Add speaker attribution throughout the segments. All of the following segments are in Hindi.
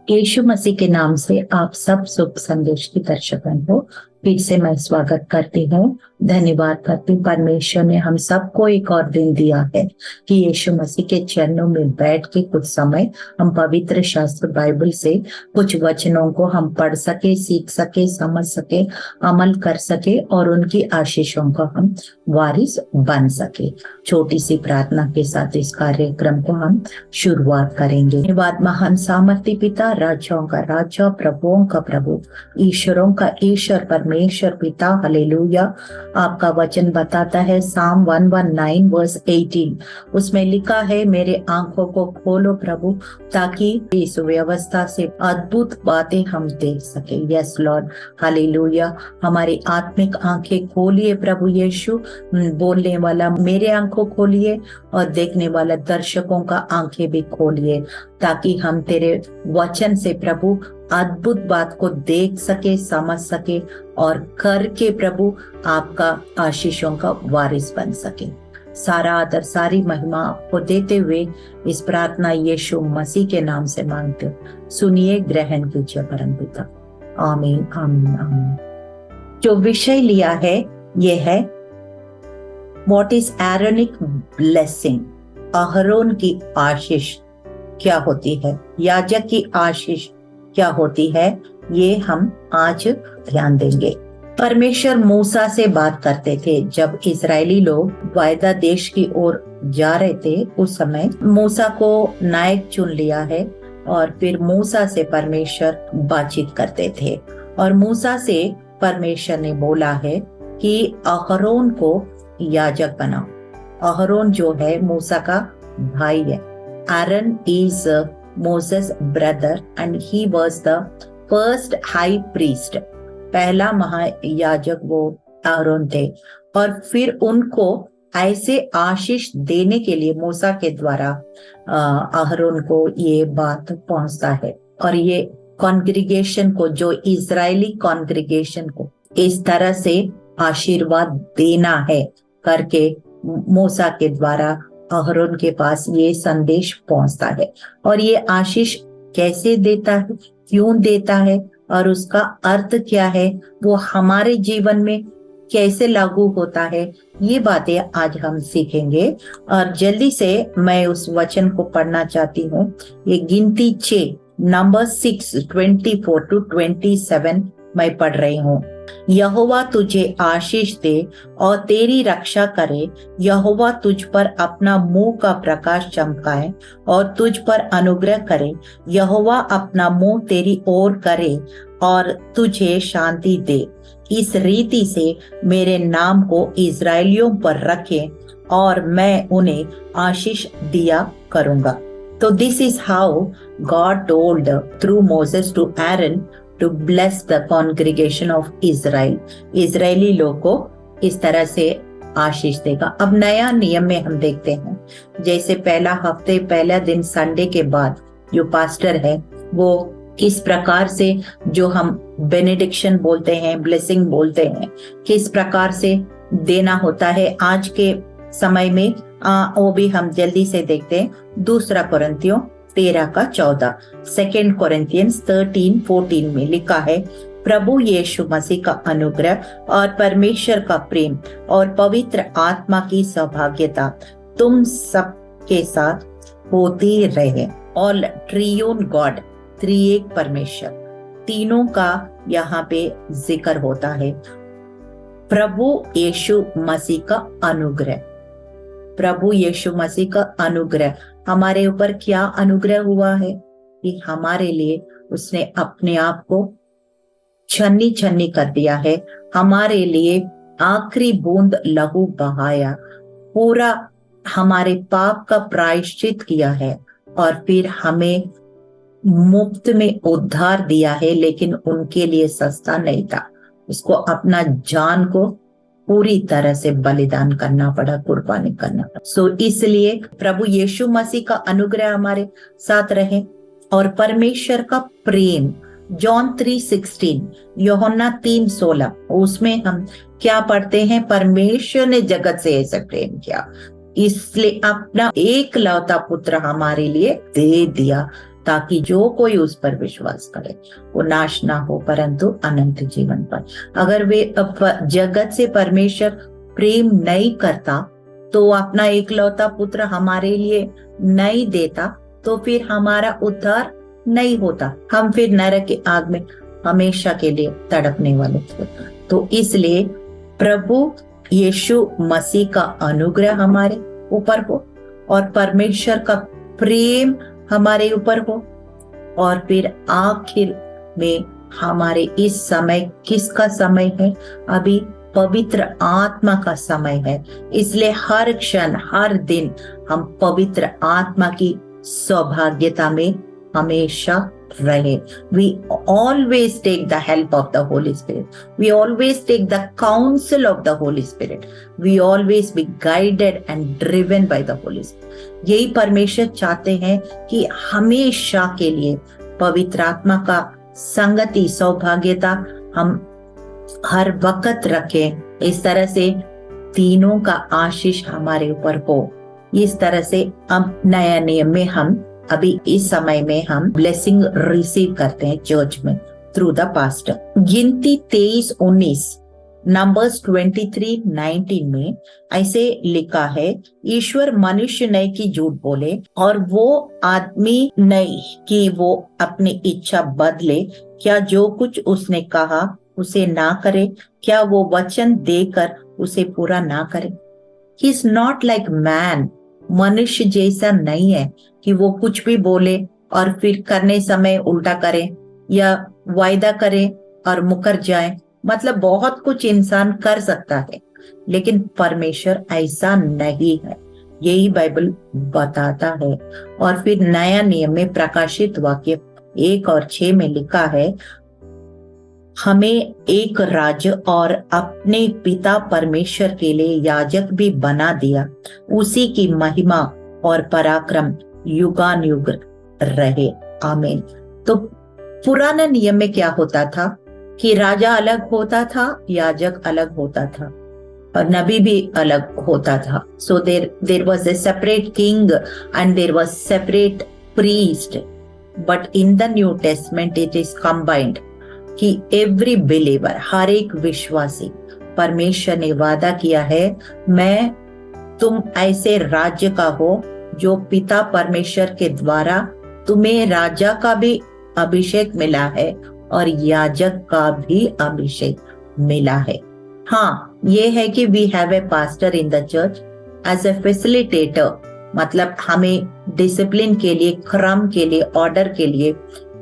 Speaker 1: यीशु मसीह के नाम से आप सब शुभ संदेश की दर्शकों को फिर से मैं स्वागत करती हूँ। धन्यवाद करती हूँ, परमेश्वर ने हम सबको एक और दिन दिया है कि यीशु मसीह के चरणों में बैठ के कुछ समय हम पवित्र शास्त्र बाइबल से कुछ वचनों को हम पढ़ सके, सीख सके, समझ सके, अमल कर सके और उनकी आशीषों का हम वारिस बन सके। छोटी सी प्रार्थना के साथ इस कार्यक्रम को हम शुरुआत करेंगे। धन्यवाद महान सामर्थ्य पिता, राज्यों का राजा, प्रभुओं का प्रभु, ईश्वरों का ईश्वर, परमेश्वर पिता, हालेलुया। आपका वचन बताता है साम 119 वर्स 18, उसमें लिखा है मेरे आंखों को खोलो प्रभु ताकि इस व्यवस्था से अद्भुत बातें हम देख सके। Yes Lord, hallelujah. हमारी आत्मिक आंखें खोलिए प्रभु यीशु, बोलने वाला मेरे आंखों खोलिए और देखने वाला दर्शकों का आंखें भी खोलिए ताकि हम तेरे वचन से प्रभु अद्भुत बात को देख सके, समझ सके और करके प्रभु आपका आशीषों का वारिस बन सके। सारा आदर, सारी महिमा आपको देते हुए इस प्रार्थना यीशु मसीह के नाम से मांगते हो, सुनिए, ग्रहण कीजिए परम पिता। आमीन, आमीन, आमीन। जो विषय लिया है ये है व्हाट इज एरोनिक ब्लेसिंग, अहरोन की आशीष क्या होती है, याजक की आशीष क्या होती है, ये हम आज ध्यान देंगे। परमेश्वर मूसा से बात करते थे जब इजरायली लोग वायदा देश की ओर जा रहे थे। उस समय मूसा को नायक चुन लिया है और फिर मूसा से परमेश्वर बातचीत करते थे और मूसा से परमेश्वर ने बोला है कि अहरोन को याजक बनाओ। अहरोन जो है मूसा का भाई है। Aaron is Moses' brother and he was the first high priest. पहला महायाजक वो आरोन थे और फिर उनको ऐसे आशीष देने के लिए मूसा के द्वारा आरोन को ये बात पहुंचता है और ये कॉन्ग्रीगेशन को, जो इजरायली कॉन्ग्रीगेशन को इस तरह से आशीर्वाद देना है करके मूसा के द्वारा अहरोन के पास ये संदेश पहुंचता है। और ये आशीष कैसे देता है, क्यों देता है और उसका अर्थ क्या है, वो हमारे जीवन में कैसे लागू होता है, ये बातें आज हम सीखेंगे। और जल्दी से मैं उस वचन को पढ़ना चाहती हूँ। ये गिनती 6 नंबर 6 24 to 27 मैं पढ़ रही हूँ। यहोवा तुझे आशीष दे और तेरी रक्षा करे। यहोवा तुझ पर अपना मुंह का प्रकाश चमकाए और तुझ पर अनुग्रह करे। यहोवा अपना मुंह तेरी ओर करे और तुझे शांति दे। इस रीति से मेरे नाम को इजराइलियों पर रखे और मैं उन्हें आशीष दिया करूंगा। तो this is how God told through Moses to Aaron to bless the congregation of Israel. Israeli लोग को इस तरह से आशीष देगा। अब नया नियम में हम देखते हैं, जैसे पहला हफ्ते, पहला दिन संडे के बाद जो पास्टर है वो किस प्रकार से, जो हम बेनेडिक्शन बोलते हैं, ब्लेसिंग बोलते हैं, किस प्रकार से देना होता है आज के समय में, वो भी हम जल्दी से देखते हैं। दूसरा कोरिन्थियों 13:14, 2 Corinthians 13:14 में लिखा है, प्रभु यीशु मसीह का अनुग्रह और परमेश्वर का प्रेम और पवित्र आत्मा की सौभाग्यता तुम सब के साथ होती रहे। ऑल ट्रियून गॉड, त्रिएक परमेश्वर, तीनों का यहाँ पे जिक्र होता है। प्रभु यीशु मसीह का अनुग्रह, प्रभु यीशु मसीह का अनुग्रह, हमारे ऊपर क्या अनुग्रह हुआ है कि हमारे लिए उसने अपने आप को छन्नी छन्नी कर दिया है, हमारे लिए आखिरी बूंद लहू बहाया, पूरा हमारे पाप का प्रायश्चित किया है और फिर हमें मुफ्त में उद्धार दिया है। लेकिन उनके लिए सस्ता नहीं था, उसको अपना जान को पूरी तरह से बलिदान करना पड़ा, कुर्बानी करना पड़ा। इसलिए प्रभु यीशु मसीह का अनुग्रह हमारे साथ रहे और परमेश्वर का प्रेम, जॉन 3:16, यूहन्ना 3:16, उसमें हम क्या पढ़ते हैं, परमेश्वर ने जगत से ऐसे प्रेम किया इसलिए अपना एकलौता पुत्र हमारे लिए दे दिया ताकि जो कोई उस पर विश्वास करे वो नाश ना हो परंतु अनंत जीवन पर। अगर वे जगत से परमेश्वर प्रेम नहीं करता तो अपना एकलौता पुत्र हमारे लिए नहीं देता तो फिर हमारा उद्धार नहीं होता, हम फिर नरक की आग में हमेशा के लिए तड़पने वाले थे। तो इसलिए प्रभु यीशु मसीह का अनुग्रह हमारे ऊपर हो और परमेश्वर का प्रेम हमारे ऊपर हो, और फिर आखिर में हमारे इस समय किसका समय है? अभी पवित्र आत्मा का समय है। इसलिए हर क्षण हर दिन हम पवित्र आत्मा की सौभाग्यता में हमेशा रहे। We always take the help of the Holy Spirit. We always take the counsel of the Holy Spirit. We always be guided and driven by the Holy Spirit. यही परमेश्वर चाहते हैं कि हमेशा के लिए पवित्र आत्मा का संगति सौभाग्यता हम हर वक्त रखें। इस तरह से तीनों का आशीष हमारे ऊपर हो। इस तरह से अब नया नियम में हम अभी इस समय में हम ब्लेसिंग रिसीव करते हैं चर्च में थ्रू द पास्टर। गिनती 23:19 नंबर्स 23:19 में ऐसे लिखा है, ईश्वर मनुष्य नहीं कि झूठ बोले और वो आदमी नहीं कि वो अपनी इच्छा बदले। क्या जो कुछ उसने कहा उसे ना करे? क्या वो वचन देकर उसे पूरा ना करे? He is not like man, मनुष्य जैसा नहीं है कि वो कुछ भी बोले और फिर करने समय उल्टा करे या वायदा करे और मुकर जाए। मतलब बहुत कुछ इंसान कर सकता है लेकिन परमेश्वर ऐसा नहीं है, यही बाइबल बताता है। और फिर नया नियम में प्रकाशित वाक्य 1:6 में लिखा है, हमें एक राज्य और अपने पिता परमेश्वर के लिए याजक भी बना दिया, उसी की महिमा और पराक्रम युगान युग रहे, आमीन। तो पुराना नियम में क्या होता था कि राजा अलग होता था, याजक अलग होता था और नबी भी अलग होता था। So there was a separate king and there was separate priest, but in the New Testament it is combined कि एवरी बिलीवर, हर एक विश्वासी, परमेश्वर ने वादा किया है, मैं तुम ऐसे राज्य का हो जो पिता परमेश्वर के द्वारा तुम्हें राजा का भी अभिषेक मिला है और याजक का भी अभिषेक मिला है। हाँ, ये है कि we have a pastor in the church as a facilitator, मतलब हमें डिसिप्लिन के लिए, क्रम के लिए, ऑर्डर के लिए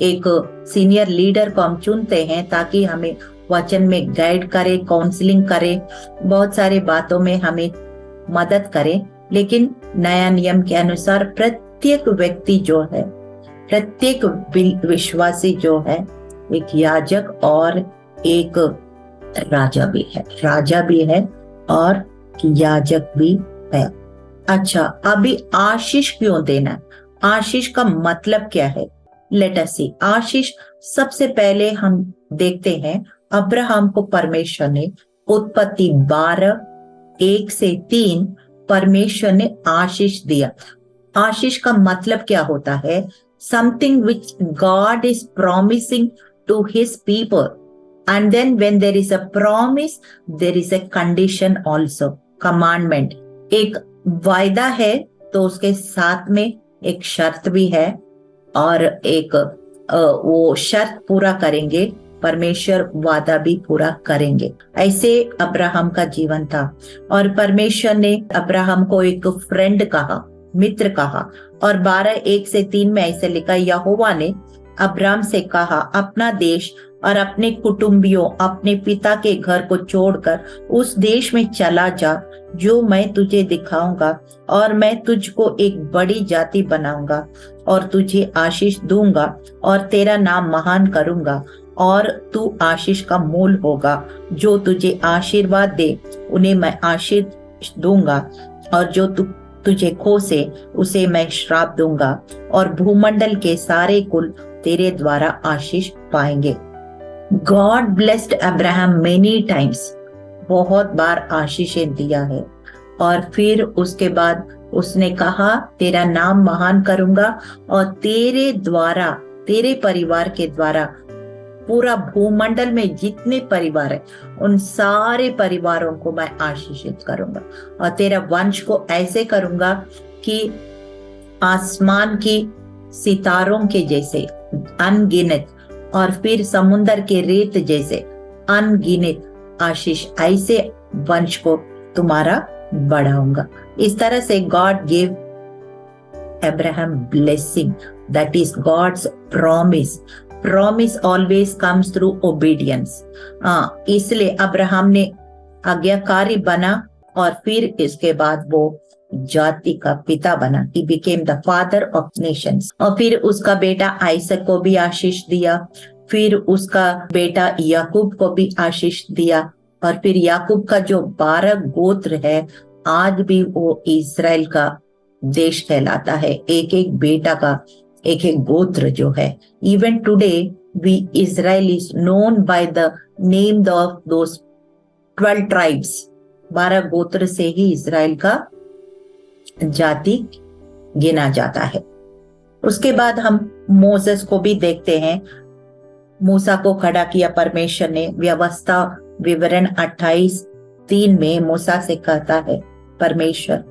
Speaker 1: एक सीनियर लीडर को हम चुनते हैं ताकि हमें वचन में गाइड करे, काउंसलिंग करे, बहुत सारी बातों में हमें मदद करे। लेकिन नया नियम के अनुसार प्रत्येक व्यक्ति जो है, प्रत्येक विश्वासी जो है, एक याजक और एक राजा भी है, राजा भी है और याजक भी है। अच्छा, अभी आशीष क्यों देना? आशीष का मतलब क्या है? लेट अस सी। आशीष सबसे पहले हम देखते हैं, अब्राहम को परमेश्वर ने उत्पत्ति 12:1-3 परमेश्वर ने आशीष दिया। आशीष का मतलब क्या होता है? Something which God is promising to his people, and then when there is a promise there is a condition also, commandment. एक वायदा है तो उसके साथ में एक शर्त भी है और एक वो शर्त पूरा करेंगे, परमेश्वर वादा भी पूरा करेंगे। ऐसे अब्राहम का जीवन था और परमेश्वर ने अब्राहम को एक फ्रेंड कहा, मित्र कहा। और 12:1-3 में ऐसे लिखा, यहोवा ने अब्राहम से कहा, अपना देश और अपने कुटुंबियों, अपने पिता के घर को छोड़कर उस देश में चला जा जो मैं तुझे दिखाऊंगा, और मैं तुझको एक बड़ी जाति बनाऊंगा और तुझे आशीष दूंगा और तेरा नाम महान करूंगा और तू आशीष का मूल होगा। जो तुझे आशीर्वाद दे उन्हें मैं आशीष दूंगा और जो तुझे खोसे उसे मैं श्राप दूंगा, और भूमंडल के सारे कुल तेरे द्वारा आशीष पाएंगे। God blessed Abraham many times, बहुत बार आशीषें दिया है। और फिर उसके बाद उसने कहा तेरा नाम महान करूंगा और तेरे द्वारा, तेरे परिवार के द्वारा पूरा भूमंडल में जितने परिवार है उन सारे परिवारों को मैं आशीषित करूंगा और तेरा वंश को ऐसे करूंगा कि आसमान की सितारों के जैसे अनगिनत और फिर समुन्दर के रेत जैसे अनगिनत आशीष, ऐसे वंश को तुम्हारा बढ़ाऊंगा। इस तरह से God give Abraham blessing, that is God's promise. Promise always comes through obedience. इसलिए अब्राहम ने आज्ञाकारी बना और फिर इसके बाद वो जाति का पिता बना। He became the father of nations। और फिर उसका बेटा आइसक को भी आशीष दिया, फिर उसका बेटा याकूब को भी आशीष दिया और फिर याकूब का जो 12 गोत्र है आज भी वो इजराइल का देश कहलाता है। एक एक बेटा का एक एक गोत्र जो है। Even today we Israel is known by the name of those 12 tribes. 12 गोत्र से ही इजराइल का जाति गिना जाता है। उसके बाद हम मोसेस को भी देखते हैं। मूसा को खड़ा किया परमेश्वर ने। व्यवस्था विवरण 28:3 में मूसा से कहता है परमेश्वर,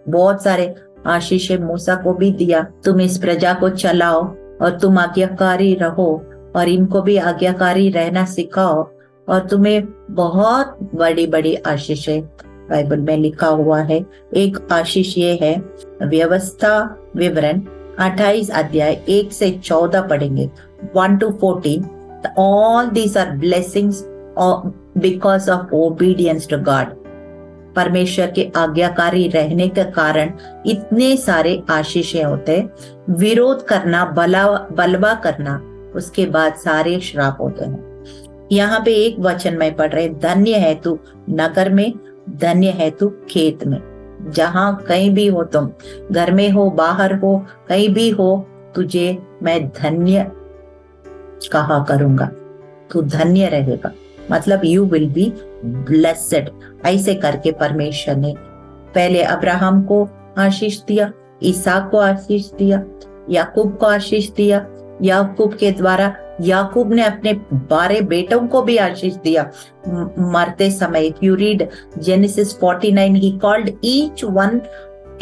Speaker 1: बहुत सारे आशीष मूसा को भी दिया, तुम इस प्रजा को चलाओ और तुम आज्ञाकारी रहो और इनको भी आज्ञाकारी रहना सिखाओ और तुम्हें बहुत बड़ी बड़ी आशीषें बाइबल में लिखा हुआ है। एक आशीष ये है, व्यवस्था विवरण 28 अध्याय 1 से 14 पढ़ेंगे, 1 to 14। All these are blessings because of obedience to God। परमेश्वर के आज्ञाकारी रहने के कारण इतने सारे आशीषें होते। विरोध करना, बलवा करना, उसके बाद सारे श्राप होते हैं। यहाँ पे एक वचन में पढ़ रहे, धन्य है तू नगर में, धन्य है तू खेत में। जहां कहीं भी हो तुम, घर में हो, बाहर हो, कहीं भी हो, तुझे मैं धन्य कहा करूंगा, तू धन्य रहेगा। मतलब यू विल बी ब्लेस्ड। ऐसे करके परमेश्वर ने पहले अब्राहम को आशीष दिया, इसहाक को आशीष दिया, याकूब को आशीष दिया। याकूब के द्वारा याकूब ने अपने 12 बेटों को भी आशीष दिया मरते समय। If you read genesis 49, he called each one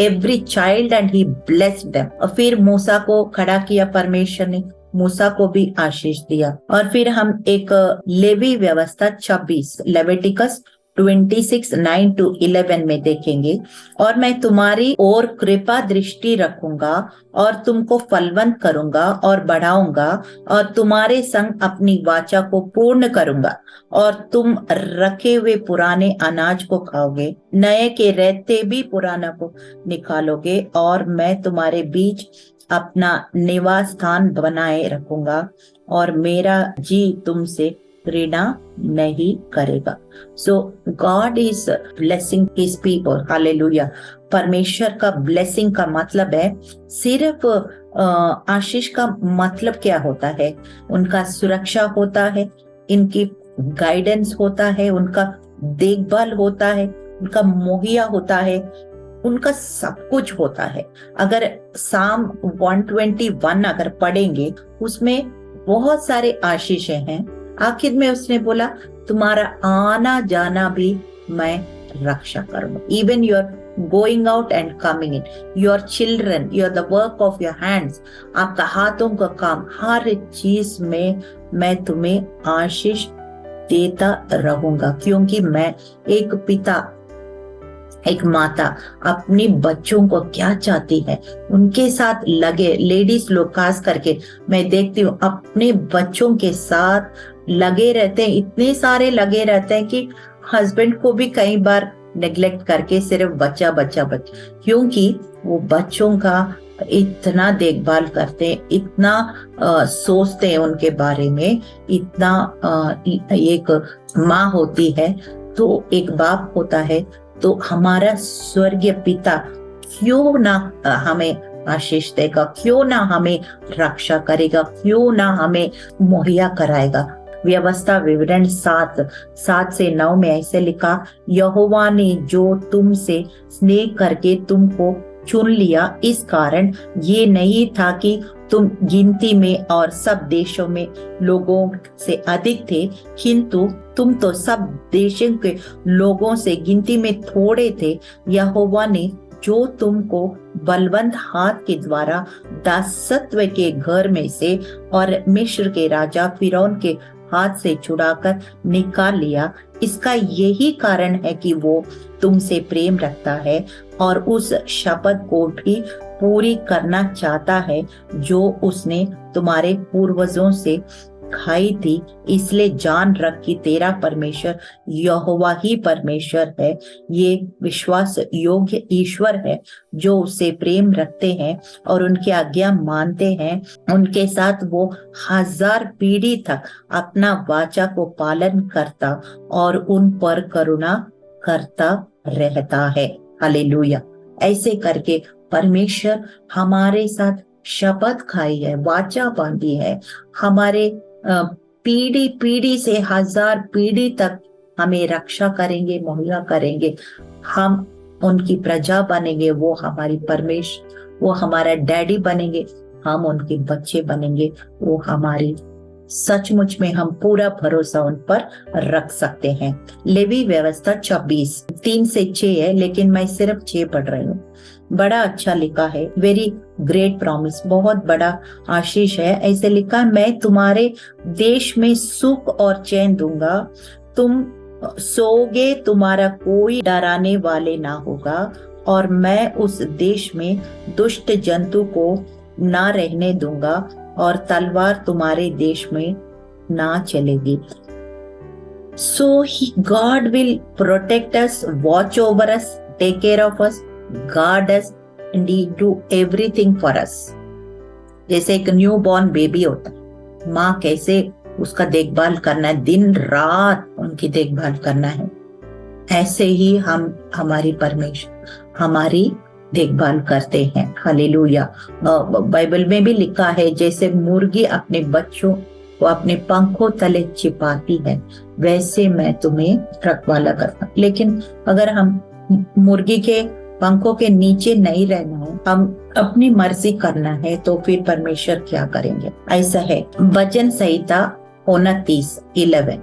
Speaker 1: every child and he blessed them। और फिर मूसा को खड़ा किया परमेश्वर ने, मूसा को भी आशीष दिया। और फिर हम एक लेवी व्यवस्था 26 लेविटिकस 26:9 to 11 में देखेंगे, और मैं तुम्हारी ओर कृपा दृष्टि रखूंगा और तुमको फलवंत करूंगा और बढ़ाऊंगा और तुम्हारे संग अपनी वाचा को पूर्ण करूंगा और तुम रखे हुए पुराने अनाज को खाओगे, नए के रहते भी पुराना को निकालोगे और मैं तुम्हारे बीच अपना निवास स्थान बनाए रखूंगा और मेरा जी तुमसे घृणा नहीं करेगा। So God is blessing his people. Hallelujah. परमेश्वर का ब्लेसिंग का मतलब है, सिर्फ आशीष का मतलब क्या होता है? उनका सुरक्षा होता है, इनकी गाइडेंस होता है, उनका देखभाल होता है, उनका मुहैया होता है, उनका सब कुछ होता है। अगर साम 121 अगर पढ़ेंगे, उसमें बहुत सारे आशीषें हैं। आखिर में उसने बोला तुम्हारा आना जाना भी मैं रक्षा करूंगा। Even your going out and coming in, your children, your the work of your hands, आपका हाथों का काम, हर चीज में मैं तुम्हें आशीष देता रहूंगा। क्योंकि मैं एक पिता, एक माता अपने बच्चों को क्या चाहती है, उनके साथ लगे। लेडीज लोग खास करके मैं देखती हूँ अपने बच्चों के साथ लगे रहते हैं, इतने सारे लगे रहते हैं कि हस्बैंड को भी कई बार नेग्लेक्ट करके सिर्फ बच्चा बच्चा बच्चा, क्योंकि वो बच्चों का इतना देखभाल करते हैं, इतना सोचते हैं उनके बारे में, इतना एक माँ होती है तो एक बाप होता है, तो हमारा स्वर्गीय पिता क्यों ना हमें आशीष देगा, क्यों ना हमें रक्षा करेगा, क्यों ना हमें मुहैया कराएगा। व्यवस्था विवरण 7 से 9 में ऐसे लिखा, यहोवा ने जो तुमसे स्नेह करके तुमको चुन लिया, इस कारण ये नहीं था कि तुम गिनती में और सब देशों में लोगों से अधिक थे, किंतु तुम तो सब देशों के लोगों से गिनती में थोड़े थे। यहोवा ने जो तुमको बलवंत हाथ के द्वारा दासत्व के घर में से और मिस्र के राजा फिरौन के हाथ से छुड़ाकर निकाल लिया, इसका यही कारण है कि वो तुमसे प्रेम रखता है और उस शपथ को भी पूरी करना चाहता है जो उसने तुम्हारे पूर्वजों से खाई थी। इसलिए जान रख कि तेरा परमेश्वर यहोवा ही परमेश्वर है। ये विश्वास योग्य ईश्वर है जो उससे प्रेम रखते हैं और उनकी आज्ञा मानते हैं। उनके साथ वो 1000 पीढ़ी तक अपना वाचा को पालन करता और उन पर करुणा करता रहता है। हालेलुया। ऐसे करके परमेश्वर हमारे साथ शपथ खाई है, वाचा बांधी है, हमारे पीढ़ी पीढ़ी से 1000 पीढ़ी तक हमें रक्षा करेंगे, मुहैया करेंगे। हम उनकी प्रजा बनेंगे, वो हमारी परमेश्वर, वो हमारा डैडी बनेंगे, हम उनके बच्चे बनेंगे। वो हमारी सचमुच में हम पूरा भरोसा उन पर रख सकते हैं। लेवी व्यवस्था 26 3 से 6 है, लेकिन मैं सिर्फ 6 पढ़ रही हूँ। बड़ा अच्छा लिखा है, वेरी ग्रेट प्रॉमिस, बहुत बड़ा आशीष है। ऐसे लिखा, मैं तुम्हारे देश में सुख और चैन दूंगा, तुम सोओगे, तुम्हारा कोई डराने वाले ना होगा, और मैं उस देश में दुष्ट जंतु को ना रहने दूंगा, और तलवार तुम्हारे देश में ना चलेगी। So God will protect us, watch over us, take care of us, guard us, and He do everything for us. जैसे एक न्यू बॉर्न बेबी होता है, माँ कैसे उसका देखभाल करना है, दिन रात उनकी देखभाल करना है, ऐसे ही हम हमारी परमेश्वर हमारी देखभाल करते हैं। हालेलुया। बाइबल में भी लिखा है, जैसे मुर्गी अपने बच्चों को अपने पंखों तले छिपाती है, वैसे मैं तुम्हें रखवाला करता। लेकिन अगर हम मुर्गी के पंखों के नीचे नहीं रहना है, हम अपनी मर्जी करना है, तो फिर परमेश्वर क्या करेंगे? ऐसा है। वचन संहिता 29:11,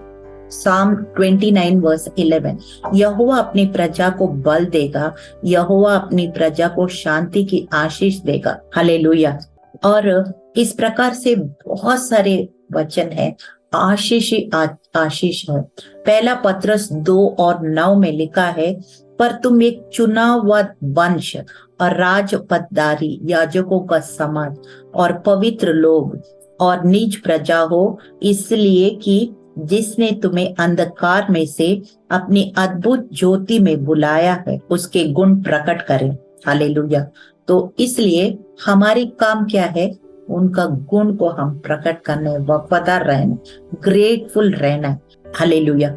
Speaker 1: Psalm 29 verse 11, यहोवा अपनी प्रजा को बल देगा, यहोवा अपनी प्रजा को शांति की आशीष देगा। हालेलुया। और इस प्रकार से बहुत सारे वचन है, आशीष ही आशीष है। पहला पत्रस 2:9 में लिखा है, पर तुम एक चुना हुआ वंश और राजपदारी, याजकों का समाज और पवित्र लोग और निज प्रजा हो, इसलिए कि जिसने तुम्हें अंधकार में से अपनी अद्भुत ज्योति में बुलाया है, उसके गुण प्रकट करें। हालेलुया। तो इसलिए हमारी काम क्या है? उनका गुण को हम प्रकट करने, वफादार रहना, ग्रेटफुल रहना। Hallelujah.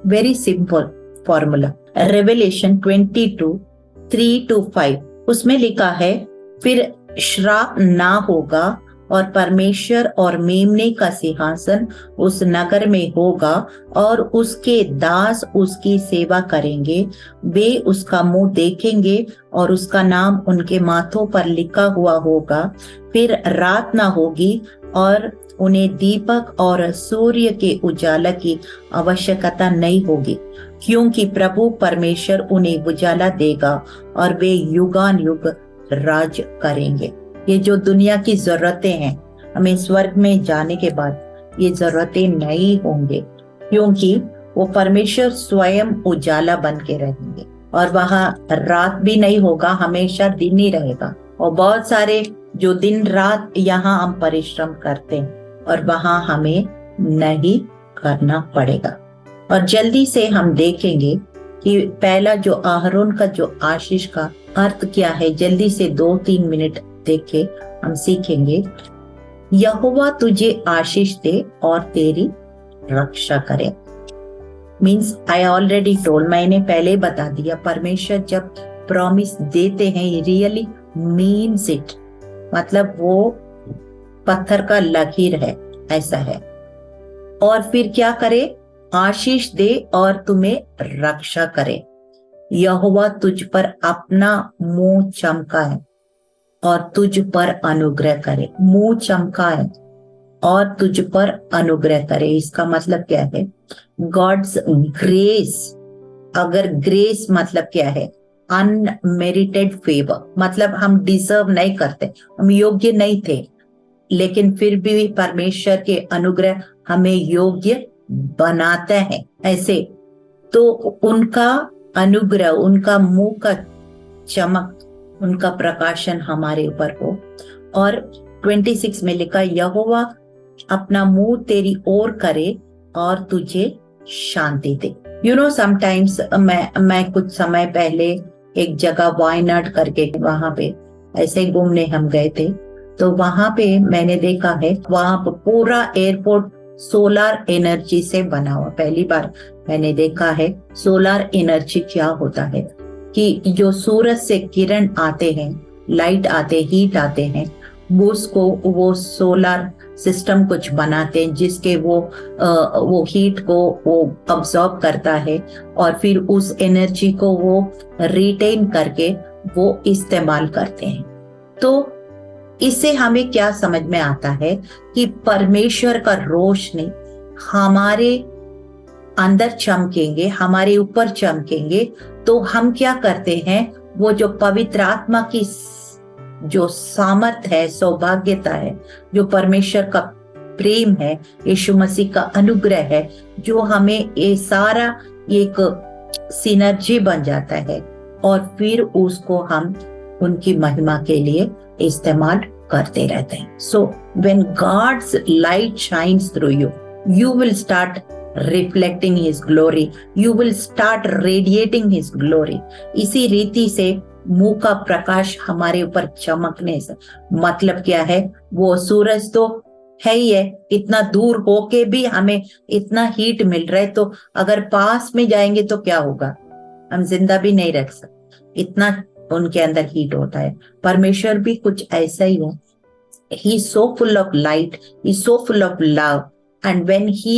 Speaker 1: Very simple formula. Revelation 22:3-5, उसमें लिखा है, फिर श्राप ना होगा और परमेश्वर और मेमने का सिंहासन उस नगर में होगा और उसके दास उसकी सेवा करेंगे। वे उसका मुंह देखेंगे और उसका नाम उनके माथों पर लिखा हुआ होगा। फिर रात ना होगी और उन्हें दीपक और सूर्य के उजाला की आवश्यकता नहीं होगी, क्योंकि प्रभु परमेश्वर उन्हें उजाला देगा और वे युगान युग राज करेंगे। ये जो दुनिया की जरूरतें हैं, हमें स्वर्ग में जाने के बाद ये जरूरतें नहीं होंगे, क्योंकि वो परमेश्वर स्वयं उजाला बन के रहेंगे और वहां रात भी नहीं होगा, हमेशा दिन ही रहेगा। और बहुत सारे जो दिन रात यहाँ हम परिश्रम करते हैं और वहां हमें नहीं करना पड़ेगा। और जल्दी से हम देखेंगे कि पहला जो आहारोन का जो आशीष का अर्थ क्या है, जल्दी से 2-3 मिनट देख के हम सीखेंगे। यहोवा तुझे आशीष दे और तेरी रक्षा करे। मीन्स आई ऑलरेडी टोल्ड, मैंने पहले बता दिया, परमेश्वर जब प्रॉमिस देते हैं रियली मीन्स इट, मतलब वो पत्थर का लकीर है, ऐसा है। और फिर क्या करे? आशीष दे और तुम्हें रक्षा करे। यहोवा तुझ पर अपना मुंह चमकाए और तुझ पर अनुग्रह करे। मुंह चमकाए और तुझ पर अनुग्रह करे, इसका मतलब क्या है? God's grace. अगर ग्रेस मतलब क्या है? अनमेरिटेड फेवर, मतलब हम डिजर्व नहीं करते, हम योग्य नहीं थे, लेकिन फिर भी परमेश्वर के अनुग्रह हमें योग्य बनाते हैं। ऐसे तो उनका अनुग्रह, उनका मुंह का चमक, उनका प्रकाशन हमारे ऊपर हो। और 26 में लिखा, यहोवा अपना मुंह तेरी ओर करे और तुझे शांति दे। समटाइम्स मैं कुछ समय पहले एक जगह वायनाड करके, वहां पे ऐसे घूमने हम गए थे, तो वहां पे मैंने देखा है, वहां पर पूरा एयरपोर्ट सोलर एनर्जी से बना हुआ। पहली बार मैंने देखा है सोलर एनर्जी क्या होता है, कि जो सूरज से किरण आते हैं, लाइट आते, हीट आते हैं, उसको वो सोलर सिस्टम कुछ बनाते हैं जिसके वो हीट को वो अब्सॉर्ब करता है और फिर उस एनर्जी को वो रिटेन करके वो इस्तेमाल करते हैं। तो इससे हमें क्या समझ में आता है कि परमेश्वर का रोशनी हमारे अंदर चमकेंगे, हमारे ऊपर चमकेंगे, तो हम क्या करते हैं, वो जो पवित्र आत्मा की जो सामर्थ है, सौभाग्यता है, जो परमेश्वर का प्रेम है, यीशु मसीह का अनुग्रह है, जो हमें ये सारा एक सिनर्जी बन जाता है और फिर उसको हम उनकी महिमा के लिए इस्तेमाल करते रहते हैं। So when God's light shines through you, you will start reflecting his glory, you will start radiating his glory। इसी रीति से मुंह का प्रकाश हमारे ऊपर चमकने से मतलब क्या है, वो सूरज तो है ही है, इतना दूर होके भी हमें इतना हीट मिल रहा है, तो अगर पास में जाएंगे तो क्या होगा, हम जिंदा भी नहीं रख सकते, इतना उनके अंदर हीट होता है। परमेश्वर भी कुछ ऐसा ही है, he is so full of light, he is so full of love, and when he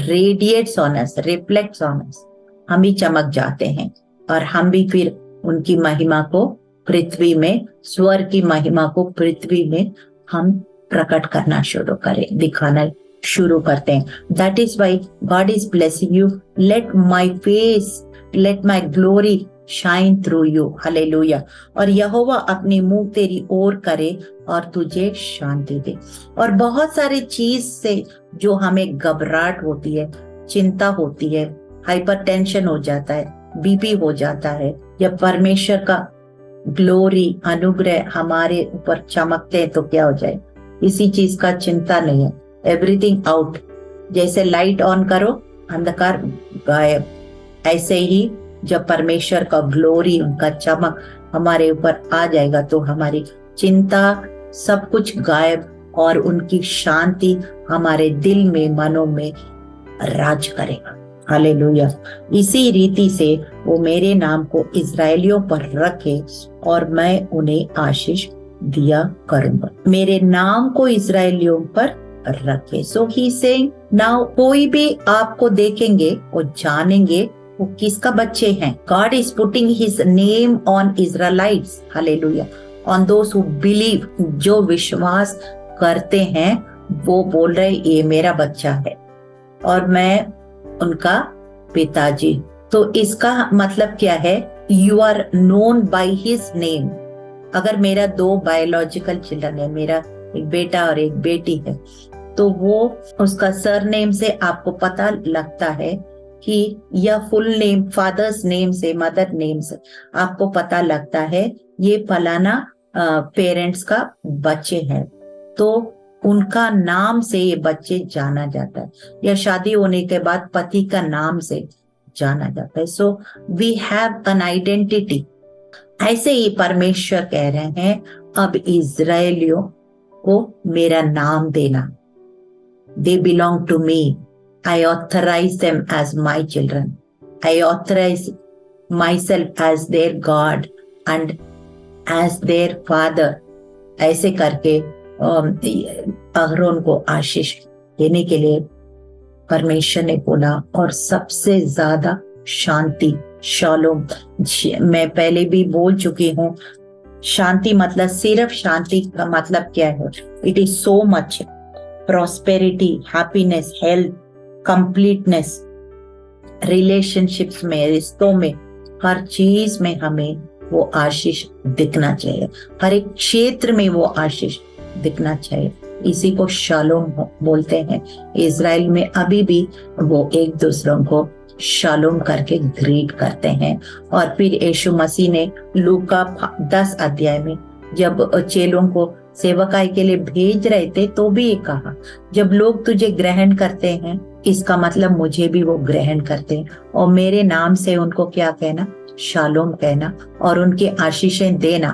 Speaker 1: radiates on us, reflects on us, हम भी चमक जाते हैं और हम भी फिर उनकी महिमा को पृथ्वी में, स्वर की महिमा को पृथ्वी में हम प्रकट करना शुरू करें, दिखाना शुरू करते हैं। That is why God is blessing you. Let my face, let my glory shine through you. Hallelujah। और यहोवा अपनी मुंह तेरी ओर करे और तुझे शांति दे। और बहुत सारी चीज से जो हमें घबराहट होती है, चिंता होती है, हाइपरटेंशन हो जाता है, बीपी हो जाता है, या परमेश्वर का ग्लोरी, अनुग्रह हमारे ऊपर चमकते हैं तो क्या हो जाए, इसी चीज का चिंता नहीं है। एवरीथिंग आउट, जैसे लाइट ऑन करो अंधकार गायब, ऐसे ही जब परमेश्वर का ग्लोरी, उनका चमक हमारे ऊपर आ जाएगा तो हमारी चिंता सब कुछ गायब और उनकी शांति हमारे दिल में, मनों में राज करेगा। हालेलुया। इसी रीति से वो मेरे नाम को इजरायलियों पर रखे और मैं उन्हें आशीष दिया करूंगा। मेरे नाम को इजरायलियों पर रखे। सो ही सेइंग नाउ, कोई भी आपको देखेंगे वो जानेंगे वो किसका बच्चे हैं। God is putting his name on Israelites, hallelujah, on those who believe, जो विश्वास करते हैं वो बोल रहे ये मेरा बच्चा है और मैं उनका पिताजी। तो इसका मतलब क्या है, you are known by his name. अगर मेरा 2 बायोलॉजिकल चिल्ड्रन है, मेरा एक बेटा और एक बेटी है, तो वो उसका सरनेम से आपको पता लगता है कि यह फुल नेम, फादर्स नेम से, मदर नेम से आपको पता लगता है ये फलाना पेरेंट्स का बच्चे हैं, तो उनका नाम से ये बच्चे जाना जाता है, या शादी होने के बाद पति का नाम से जाना जाता है। So we have an identity. ऐसे ही परमेश्वर कह रहे हैं अब इजरायलियों को मेरा नाम देना। They belong to me. I authorize them as my children. I authorize myself as their God and as their father. ऐसे करके अहरोन को आशीष देने के लिए परमेश्वर ने बोला, और सबसे ज्यादा शांति शालोम। मैं पहले भी बोल चुकी हूँ, शांति मतलब सिर्फ शांति का मतलब क्या है? It is so much prosperity, happiness, health, completeness, relationships में, रिश्तों में, हर चीज में हमें वो आशीष दिखना चाहिए, हर एक क्षेत्र में वो आशीष दिखना चाहिए। इसी को शालोम बोलते हैं। इजराइल में अभी भी वो एक दूसरों को शालोम करके ग्रीट करते हैं। और फिर यीशु मसीह ने लूका 10 अध्याय में जब चेलों को सेवकाई के लिए भेज रहे थे तो भी ये कहा, जब लोग तुझे ग्रहण करते हैं इसका मतलब मुझे भी वो ग्रहण करते हैं, और मेरे नाम से उनको क्या कहना? शालोम कहना, और उनकी आशीषें देना।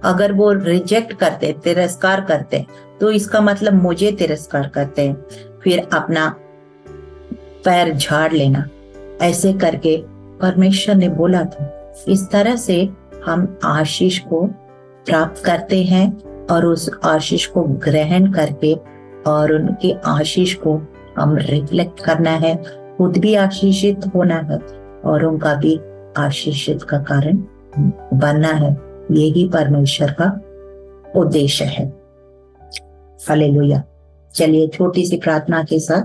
Speaker 1: अगर वो रिजेक्ट करते, तिरस्कार करते, तो इसका मतलब मुझे तिरस्कार करते हैं, फिर अपना पैर झाड़ लेना। ऐसे करके परमेश्वर ने बोला था। इस तरह से हम आशीष को प्राप्त करते हैं और उस आशीष को ग्रहण करके और उनकी आशीष को हम रिफ्लेक्ट करना है, खुद भी आशीषित होना है और उनका भी आशीषित का कारण बनना है। यही परमेश्वर का उद्देश्य है। हालेलुया। चलिए छोटी सी प्रार्थना के साथ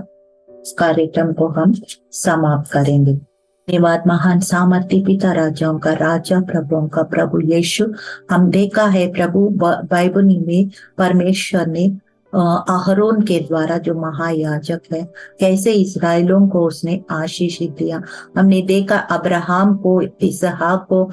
Speaker 1: इस कार्यक्रम को हम समाप्त करेंगे। धन्यवाद महान सामर्थ्य पिता, राजाओं का राजा, प्रभुओं का प्रभु यीशु। हम देखा है प्रभु बाइबल में परमेश्वर ने अहरोन के द्वारा, जो महायाजक है, कैसे इस्राएलों को उसने आशीषित दिया। हमने देखा अब्राहम को, इसहाक को,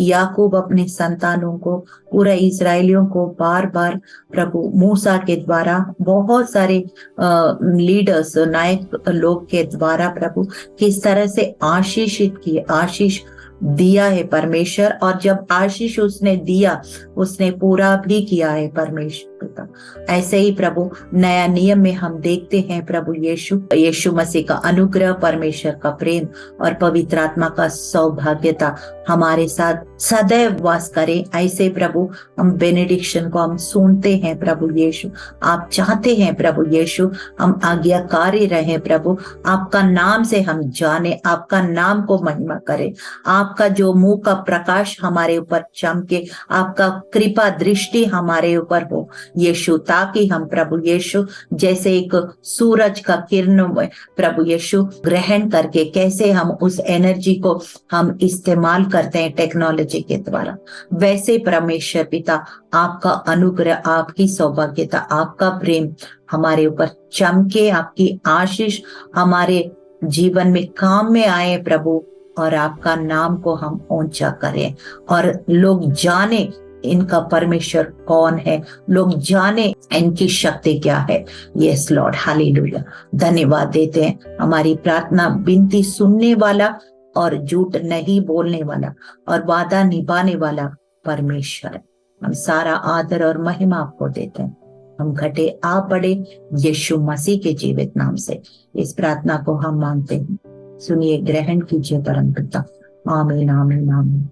Speaker 1: याकूब अपने संतानों को, पूरे इस्राएलियों को बार बार प्रभु मूसा के द्वारा, बहुत सारे लीडर्स, नायक लोग के द्वारा प्रभु किस तरह से आशीषित किए, आशीष दिया है परमेश्वर। और जब आशीष उसने दिया, उसने पूरा भी किया है परमेश्वर का। ऐसे ही प्रभु नया नियम में हम देखते हैं प्रभु यीशु मसीह का अनुग्रह, परमेश्वर का प्रेम और पवित्र आत्मा का सौभाग्यता हमारे साथ सदैव वास करे। ऐसे प्रभु हम बेनेडिक्शन को हम सुनते हैं प्रभु यीशु। आप चाहते हैं प्रभु यीशु हम आज्ञाकारी रहे प्रभु, आपका नाम से हम जाने, आपका नाम को महिमा करें, आपका जो मुंह का प्रकाश हमारे ऊपर चमके, आपका कृपा दृष्टि हमारे ऊपर हो यीशु, ताकि हम प्रभु यीशु जैसे एक सूरज का किरण में प्रभु यीशु ग्रहण करके कैसे हम उस एनर्जी को हम इस्तेमाल करते हैं टेक्नोलॉजी के द्वारा, वैसे परमेश्वर पिता आपका अनुग्रह, आपकी सौभाग्यता, आपका प्रेम हमारे ऊपर चमके, आपकी आशीष हमारे जीवन में काम में आए प्रभु, और आपका नाम को हम ऊंचा करें और लोग जाने इनका परमेश्वर कौन है, लोग जाने इनकी शक्ति क्या है। Yes Lord, hallelujah. धन्यवाद देते हैं। हमारी प्रार्थना विनती सुनने वाला और झूठ नहीं बोलने वाला और वादा निभाने वाला परमेश्वर है। हम सारा आदर और महिमा आपको देते हैं। हम घटे आप बढ़े यीशु मसीह के जीवित नाम से इस प्रार्थना को हम मांगते हैं। सुनिए, ग्रहण कीजिए परम पिता। आमीन, आमीन, आमीन।